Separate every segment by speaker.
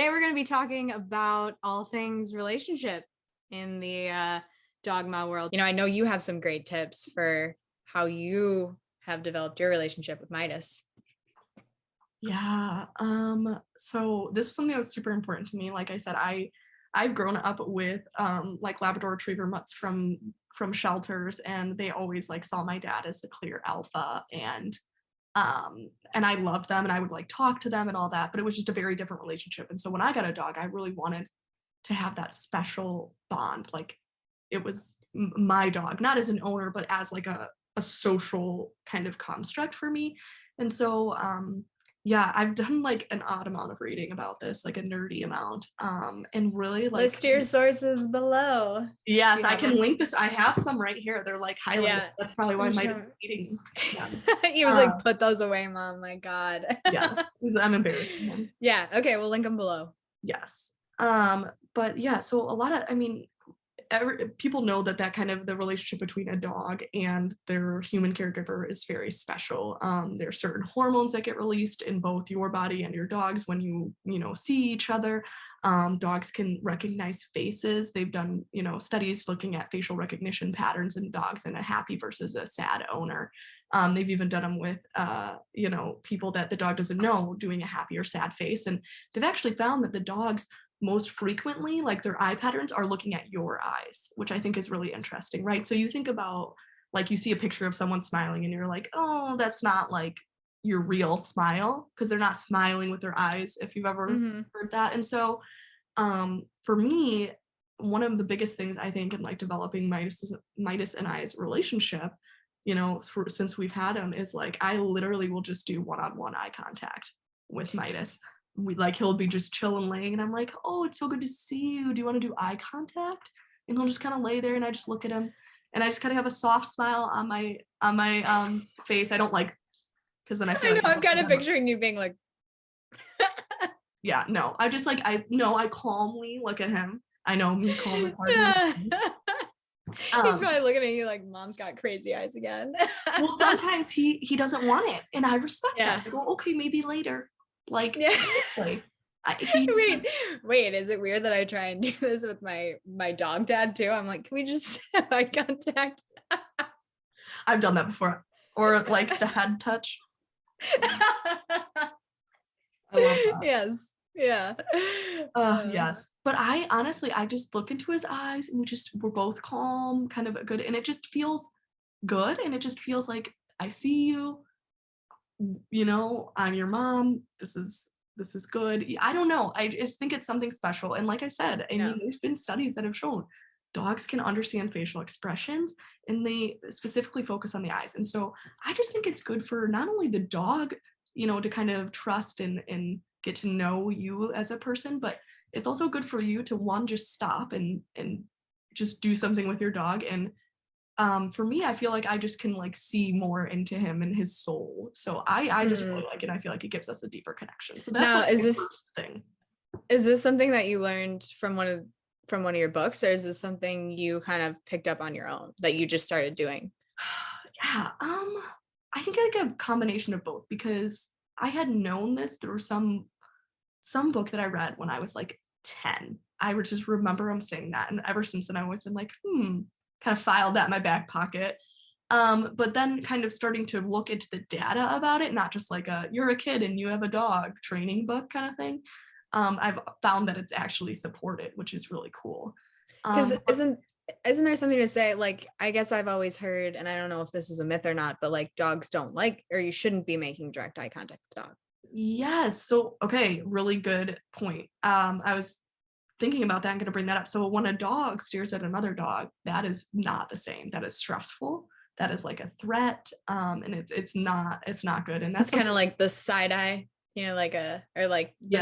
Speaker 1: today we're going to be talking about all things relationship in the DogMa world. I know you have some great tips for how you have developed your relationship with Midas.
Speaker 2: Yeah. So this was something that was super important to me. Like I said, I've grown up with like Labrador Retriever mutts from shelters, and they always like saw my dad as the clear alpha, and I loved them and I would like talk to them and all that, but it was just a very different relationship. And so when I got a dog, I really wanted to have that special bond. Like it was my dog, not as an owner, but as like a social kind of construct for me. And so yeah, I've done like an odd amount of reading about this, like a nerdy amount. And really like
Speaker 1: List your sources below.
Speaker 2: yes, I can link this. I have some right here. They're like highlighted.
Speaker 1: Yeah,
Speaker 2: that's probably why Midas is eating them.
Speaker 1: He was like, put those away, Mom. My God.
Speaker 2: Yes, I'm embarrassing him.
Speaker 1: Yeah. Okay. We'll link them below.
Speaker 2: Yes. But yeah, so a lot of, people know that kind of the relationship between a dog and their human caregiver is very special. There are certain hormones that get released in both your body and your dog's when you see each other. Dogs can recognize faces. They've done, studies looking at facial recognition patterns in dogs and a happy versus a sad owner. They've even done them with, people that the dog doesn't know doing a happy or sad face. And they've actually found that the dogs most frequently, like their eye patterns are looking at your eyes, which I think is really interesting, right? So you think about like you see a picture of someone smiling and you're like, oh, that's not like your real smile, because they're not smiling with their eyes, if you've ever heard that. And so for me, one of the biggest things I think in like developing Midas and I's relationship, since we've had him, is like I literally will just do one-on-one eye contact with Midas. He'll be just chilling laying and I'm like, oh, it's so good to see you. Do you want to do eye contact? And he'll just kind of lay there and I just look at him and I just kind of have a soft smile on my face. I don't like, because then I feel
Speaker 1: I'm kind of picturing you being like,
Speaker 2: yeah, no, I just like, I calmly look at him. I know me calm is hard.
Speaker 1: He's probably looking at you like, Mom's got crazy eyes again.
Speaker 2: Well, sometimes he doesn't want it and I respect that. I go, okay, maybe later. Like, wait,
Speaker 1: is it weird that I try and do this with my dog dad too? I'm like, can we just have eye contact?
Speaker 2: I've done that before. Or like the head touch. I love that.
Speaker 1: Yes. Yeah.
Speaker 2: Yes. But I honestly, I just look into his eyes and we're both calm, kind of good. And it just feels good. And it just feels like I see you. I'm your mom. This is good. I don't know. I just think it's something special. And like I said, I mean, there's been studies that have shown dogs can understand facial expressions and they specifically focus on the eyes. And so I just think it's good for not only the dog, to kind of trust and get to know you as a person, but it's also good for you to just stop and just do something with your dog. And for me, I feel like I just can like see more into him and his soul. So I just really like it. I feel like it gives us a deeper connection. So that's like the first thing.
Speaker 1: Is this something that you learned from one of your books, or is this something you kind of picked up on your own that you just started doing?
Speaker 2: Yeah, I think like a combination of both, because I had known this through some book that I read when I was like 10. I would just remember him saying that, and ever since then I've always been like, kind of filed that in my back pocket. But then kind of starting to look into the data about it, not just like you're a kid and you have a dog training book kind of thing. I've found that it's actually supported, which is really cool.
Speaker 1: Because isn't there something to say, like, I guess I've always heard, and I don't know if this is a myth or not, but like dogs don't like, or you shouldn't be making direct eye contact with the dog.
Speaker 2: Yes. So, okay, really good point. I was thinking about that. I'm going to bring that up. So when a dog stares at another dog, that is not the same. That is stressful. That is like a threat. And it's not good. And that's
Speaker 1: kind of like the side eye, like the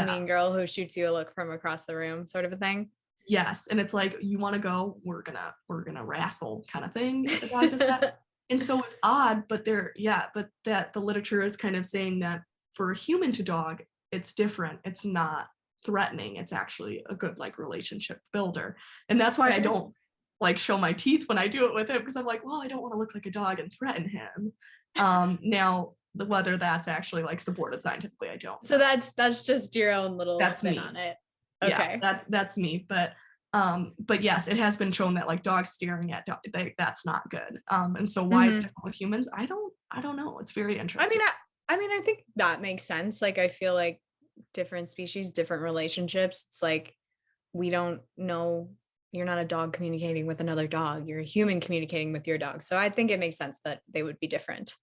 Speaker 1: mean girl who shoots you a look from across the room sort of a thing.
Speaker 2: Yes. And it's like, you want to go, we're gonna wrestle kind of thing. If the dog does that. And so it's odd, but but that the literature is kind of saying that for a human to dog, it's different. It's not threatening. It's actually a good like relationship builder. And that's why I don't like show my teeth when I do it with him, because I'm like, well, I don't want to look like a dog and threaten him. Now whether that's actually like supported scientifically, I don't know.
Speaker 1: So that's just your own little spin on it.
Speaker 2: Yeah,
Speaker 1: Okay.
Speaker 2: that's me. But yes, it has been shown that like dogs staring at that's not good. And so why it's
Speaker 1: Mhm.
Speaker 2: different with humans, I don't know. It's very
Speaker 1: I
Speaker 2: interesting.
Speaker 1: mean, I think that makes sense. Like, I feel like different species, different relationships. It's like we don't know. You're not a dog communicating with another dog. You're a human communicating with your dog. So I think it makes sense that they would be different.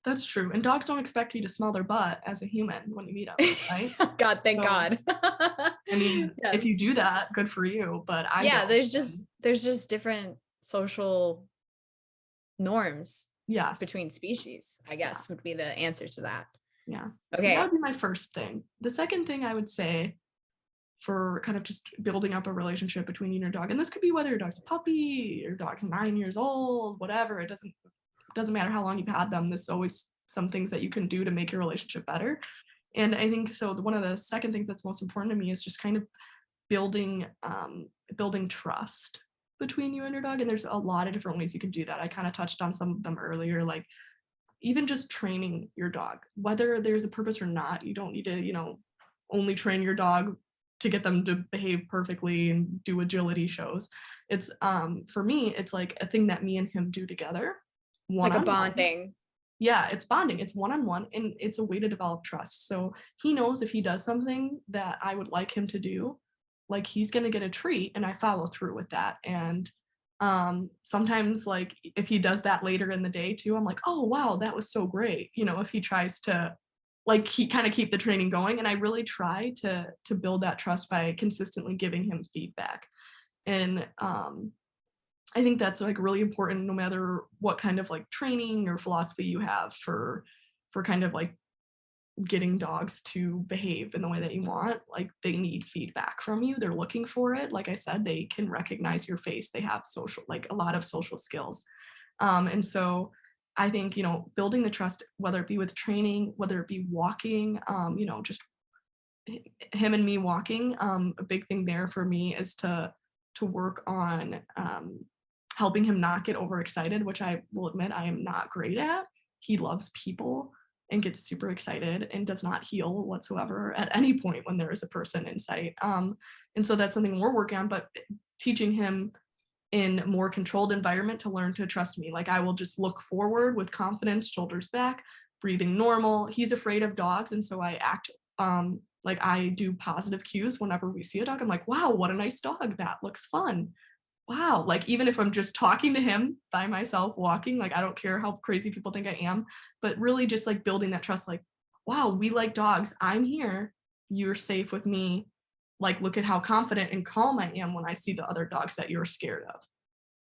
Speaker 2: That's true. And dogs don't expect you to smell their butt as a human when you meet them, right?
Speaker 1: God, thank
Speaker 2: So,
Speaker 1: God.
Speaker 2: I mean, if you
Speaker 1: Yes.
Speaker 2: do that, good for you, but I
Speaker 1: Yeah,
Speaker 2: don't.
Speaker 1: there's just different social norms
Speaker 2: Yes.
Speaker 1: between species, I
Speaker 2: Yeah.
Speaker 1: guess would be the answer to that.
Speaker 2: Yeah. So that would
Speaker 1: Okay.
Speaker 2: be my first thing. The second thing I would say for kind of just building up a relationship between you and your dog, and this could be whether your dog's a puppy, your dog's 9 years old, whatever, it doesn't matter how long you've had them. There's always some things that you can do to make your relationship better. And I think so one of the second things that's most important to me is just kind of building trust between you and your dog. And there's a lot of different ways you can do that. I kind of touched on some of them earlier, like even just training your dog, whether there's a purpose or not. You don't need to, only train your dog to get them to behave perfectly and do agility shows. It's for me, it's like a thing that me and him do together, one
Speaker 1: Like a
Speaker 2: on one.
Speaker 1: bonding.
Speaker 2: Yeah, it's bonding. It's one on one, and it's a way to develop trust. So he knows if he does something that I would like him to do, like he's gonna get a treat, and I follow through with that. And sometimes like if he does that later in the day too, I'm like, oh wow, that was so great. If he tries to like he kind of keep the training going, and I really try to build that trust by consistently giving him feedback. And I think that's like really important no matter what kind of like training or philosophy you have for kind of like getting dogs to behave in the way that you want. Like they need feedback from you. They're looking for it. Like I said, they can recognize your face. They have like a lot of social skills. And so I think, building the trust, whether it be with training, whether it be walking, just him and me walking, a big thing there for me is to work on helping him not get overexcited, which I will admit I am not great at. He loves people and gets super excited and does not heal whatsoever at any point when there is a person in sight. And so that's something we're working on, but teaching him in a more controlled environment to learn to trust me. Like I will just look forward with confidence, shoulders back, breathing normal. He's afraid of dogs, and so I act like I do positive cues whenever we see a dog. I'm like, wow, what a nice dog. That looks fun. Wow. Like even if I'm just talking to him by myself, walking, like I don't care how crazy people think I am, but really just like building that trust, like, wow, we like dogs. I'm here. You're safe with me. Like, look at how confident and calm I am when I see the other dogs that you're scared of.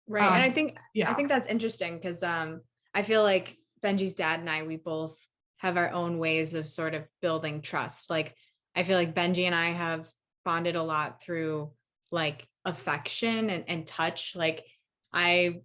Speaker 1: Right. And I
Speaker 2: Yeah.
Speaker 1: think that's interesting because I feel like Benji's dad and I, we both have our own ways of sort of building trust. Like I feel like Benji and I have bonded a lot through like affection and touch. Like I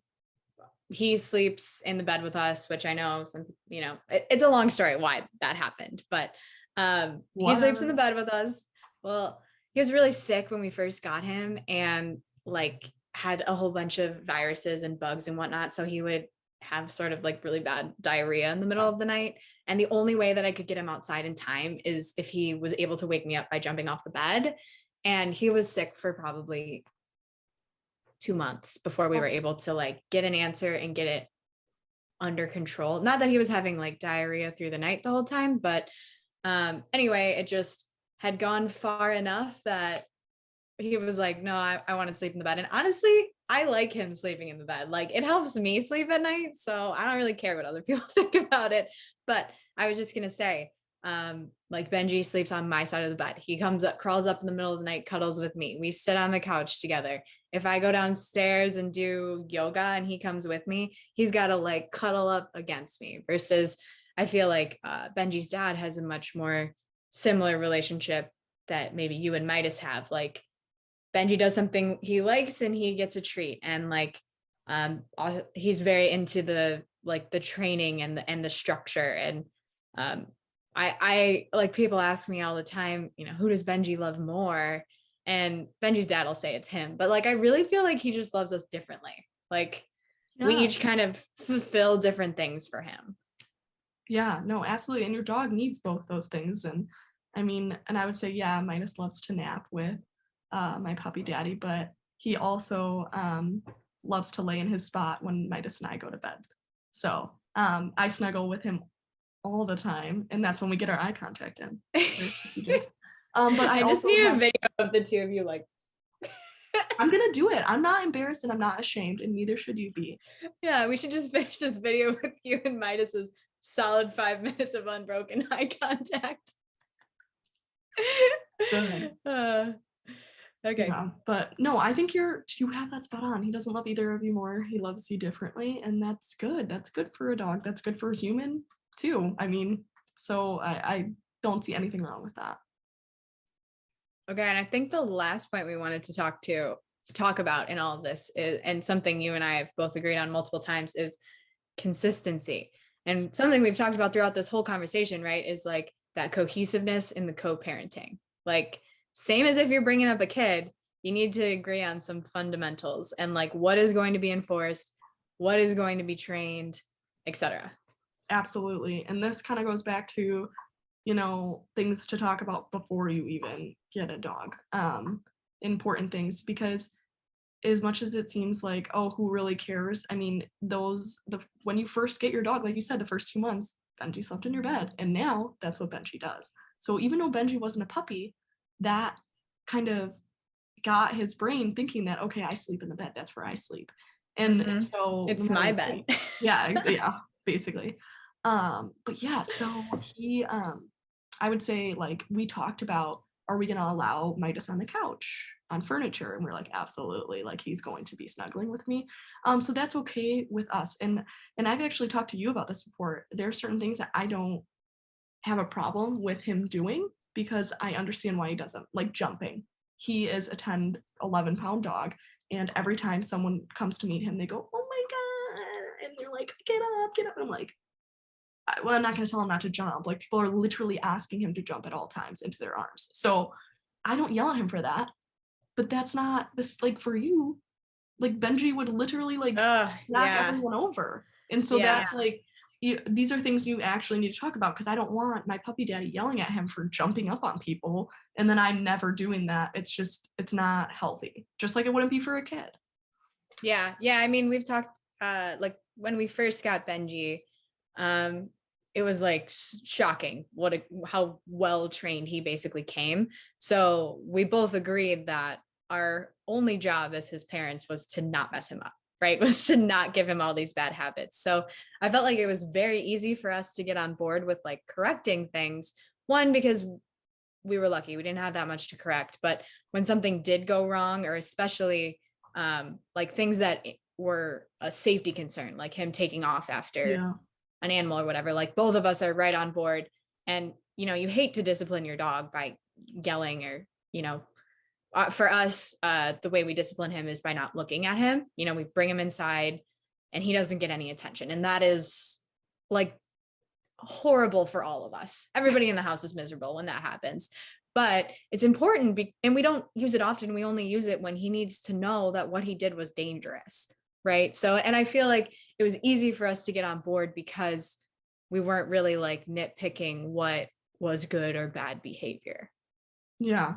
Speaker 1: he sleeps in the bed with us, which I know some, it's a long story why that happened, but he sleeps in the
Speaker 2: Whatever.
Speaker 1: bed with us. Well, he was really sick when we first got him and like had a whole bunch of viruses and bugs and whatnot. So he would have sort of like really bad diarrhea in the middle of the night. And the only way that I could get him outside in time is if he was able to wake me up by jumping off the bed. And he was sick for probably 2 months before we were able to like get an answer and get it under control. Not that he was having like diarrhea through the night the whole time, but anyway, it just had gone far enough that he was like, no, I want to sleep in the bed. And honestly, I like him sleeping in the bed. Like it helps me sleep at night. So I don't really care what other people think about it. But I was just going to say, like Benji sleeps on my side of the bed. He comes up, crawls up in the middle of the night, cuddles with me. We sit on the couch together. If I go downstairs and do yoga and he comes with me, he's got to like cuddle up against me versus I feel like Benji's dad has a much more similar relationship that maybe you and Midas have. Like Benji does something he likes and he gets a treat. And like he's very into the training and the structure. And I like people ask me all the time, who does Benji love more? And Benji's dad will say it's him. But like I really feel like he just loves us differently. Like we
Speaker 2: Yeah.
Speaker 1: each kind of fulfill different things for him.
Speaker 2: Yeah. No, absolutely. And your dog needs both those things. And I mean, and I would say, yeah, Midas loves to nap with. my puppy daddy, but he also loves to lay in his spot when Midas and I go to bed. So I snuggle with him all the time, and that's when we get our eye contact in. But I
Speaker 1: just
Speaker 2: also
Speaker 1: need a
Speaker 2: have,
Speaker 1: video of the two of you like.
Speaker 2: I'm gonna do it. I'm not embarrassed and I'm not ashamed, and neither should you be.
Speaker 1: Yeah, we should just finish this video with you and Midas's solid 5 minutes of unbroken eye contact.
Speaker 2: Good.
Speaker 1: Okay.
Speaker 2: Yeah, but no, I think you have that spot on. He doesn't love either of you more. He loves you differently, and that's good. That's good for a dog. That's good for a human too. I mean, so I don't see anything wrong with that.
Speaker 1: Okay, and I think the last point we wanted to talk about in all of this is, and something you and I have both agreed on multiple times, is consistency. And something we've talked about throughout this whole conversation, right, is like that cohesiveness in the co-parenting. Like, same as if you're bringing up a kid, you need to agree on some fundamentals and like what is going to be enforced, what is going to be trained, etc.
Speaker 2: Absolutely. And this kind of goes back to, things to talk about before you even get a dog. Important things, because as much as it seems like, oh, who really cares? I mean, when you first get your dog, like you said, the first 2 months, Benji slept in your bed, and now that's what Benji does. So even though Benji wasn't a puppy, that kind of got his brain thinking that, okay, I sleep in the bed, that's where I sleep. And so
Speaker 1: it's my bed.
Speaker 2: yeah, basically. But yeah, so he I would say, like, we talked about, are we gonna allow Midas on the couch, on furniture? And we're like, absolutely, like, he's going to be snuggling with me. So that's okay with us. And I've actually talked to you about this before. There are certain things that I don't have a problem with him doing, because I understand why he doesn't, like jumping. He is a 10, 11-pound dog, and every time someone comes to meet him, they go, oh my God, and they're like, get up, get up. And I'm like, well, I'm not going to tell him not to jump. Like, people are literally asking him to jump at all times into their arms. So I don't yell at him for that. But that's not this, like, for you. Like, Benji would literally like knock everyone over. And so that's like, these are things you actually need to talk about, because I don't want my puppy daddy yelling at him for jumping up on people, and then I'm never doing that. It's not healthy. Just like it wouldn't be for a kid.
Speaker 1: Yeah. I mean, we've talked like when we first got Benji, it was like shocking how well trained he basically came. So we both agreed that our only job as his parents was to not mess him up, right? Was to not give him all these bad habits. So I felt like it was very easy for us to get on board with like correcting things. One, because we were lucky, we didn't have that much to correct. But when something did go wrong, or especially like things that were a safety concern, like him taking off after an animal or whatever, like both of us are right on board. And you hate to discipline your dog by yelling, or for us, the way we discipline him is by not looking at him. We bring him inside and he doesn't get any attention, and that is like horrible for all of us. Everybody in the house is miserable when that happens. But it's important, and we don't use it often. We only use it when he needs to know that what he did was dangerous, right? So, and I feel like it was easy for us to get on board because we weren't really like nitpicking what was good or bad behavior.
Speaker 2: Yeah,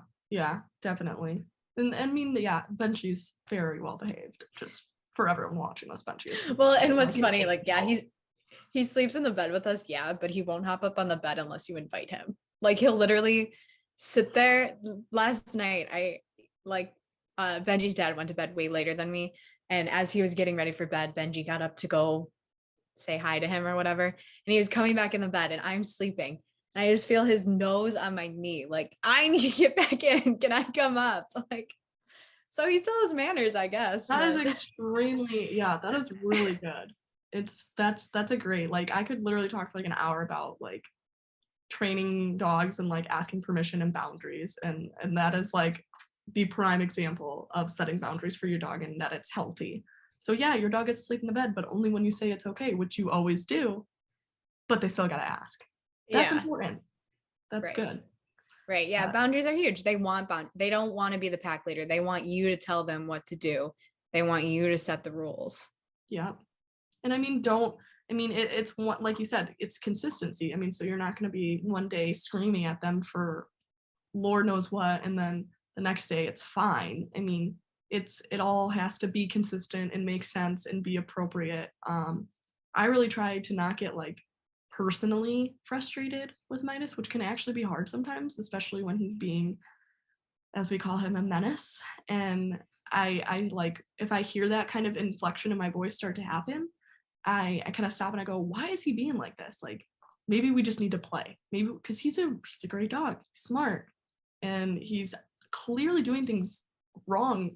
Speaker 2: definitely. And I mean, Benji's very well behaved. Just for everyone watching us, Benji.
Speaker 1: Well, and what's funny, like, he sleeps in the bed with us, but he won't hop up on the bed unless you invite him. Like, he'll literally sit there. Last night, Benji's dad went to bed way later than me, and as he was getting ready for bed, Benji got up to go say hi to him or whatever, and he was coming back in the bed, and I'm sleeping, and I just feel his nose on my knee, like, I need to get back in, can I come up? Like, so he still has manners, I guess.
Speaker 2: That is extremely, that is really good. That's a great, like, I could literally talk for like an hour about like training dogs and like asking permission and boundaries, and that is like the prime example of setting boundaries for your dog and that it's healthy. So your dog gets to sleep in the bed, but only when you say it's okay, which you always do, but they still got to ask. That's important. That's good.
Speaker 1: Right. Yeah. Boundaries are huge. They don't want to be the pack leader. They want you to tell them what to do. They want you to set the rules.
Speaker 2: Yeah. And I mean, it's one, like you said, it's consistency. I mean, so you're not going to be one day screaming at them for Lord knows what, and then the next day it's fine. I mean, it all has to be consistent and make sense and be appropriate. I really try to not get like personally frustrated with Midas, which can actually be hard sometimes, especially when he's being, as we call him, a menace. And I like, if I hear that kind of inflection in my voice start to happen, I kind of stop and I go, why is he being like this? Like, maybe we just need to play. Maybe because he's a great dog, he's smart, and he's clearly doing things wrong,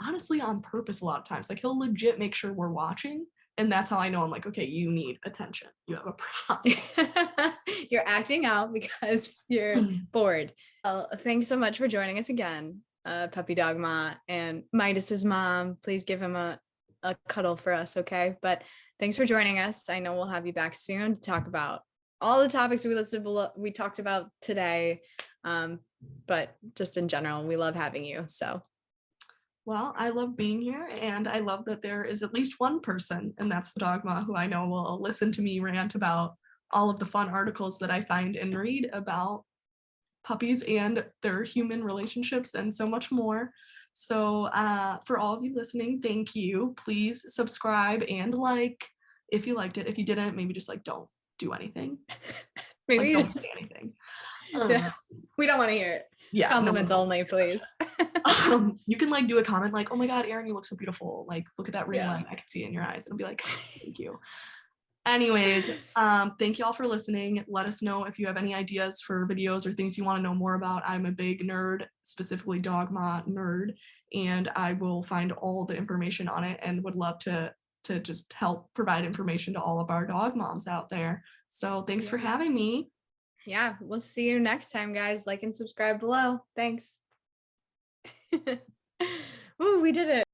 Speaker 2: honestly, on purpose a lot of times. Like he'll legit make sure we're watching. And that's how I know I'm like, okay, you need attention. You have a problem.
Speaker 1: You're acting out because you're bored. Well, thanks so much for joining us again, Puppy DogMa and Midas's mom. Please give him a cuddle for us, okay? But thanks for joining us. I know we'll have you back soon to talk about all the topics we listed below, we talked about today. But just in general, we love having you. So
Speaker 2: well, I love being here, and I love that there is at least one person, and that's the DogMa, who I know will listen to me rant about all of the fun articles that I find and read about puppies and their human relationships and so much more. So for all of you listening, thank you. Please subscribe and like if you liked it. If you didn't, maybe just like don't do anything.
Speaker 1: maybe
Speaker 2: like, don't say anything.
Speaker 1: Yeah, we don't want to hear it.
Speaker 2: Yeah,
Speaker 1: compliments only, please.
Speaker 2: You can like do a comment like, oh my god, Erin, you look so beautiful, like look at that ring
Speaker 1: Yeah.
Speaker 2: light, I can see it in your eyes, and I'll be like, thank you. Anyways, thank you all for listening. Let us know if you have any ideas for videos or things you want to know more about. I'm a big nerd, specifically DogMa nerd, and I will find all the information on it and would love to just help provide information to all of our dog moms out there. So thanks for having me.
Speaker 1: Yeah, we'll see you next time, guys. Like and subscribe below. Thanks. Ooh, we did it.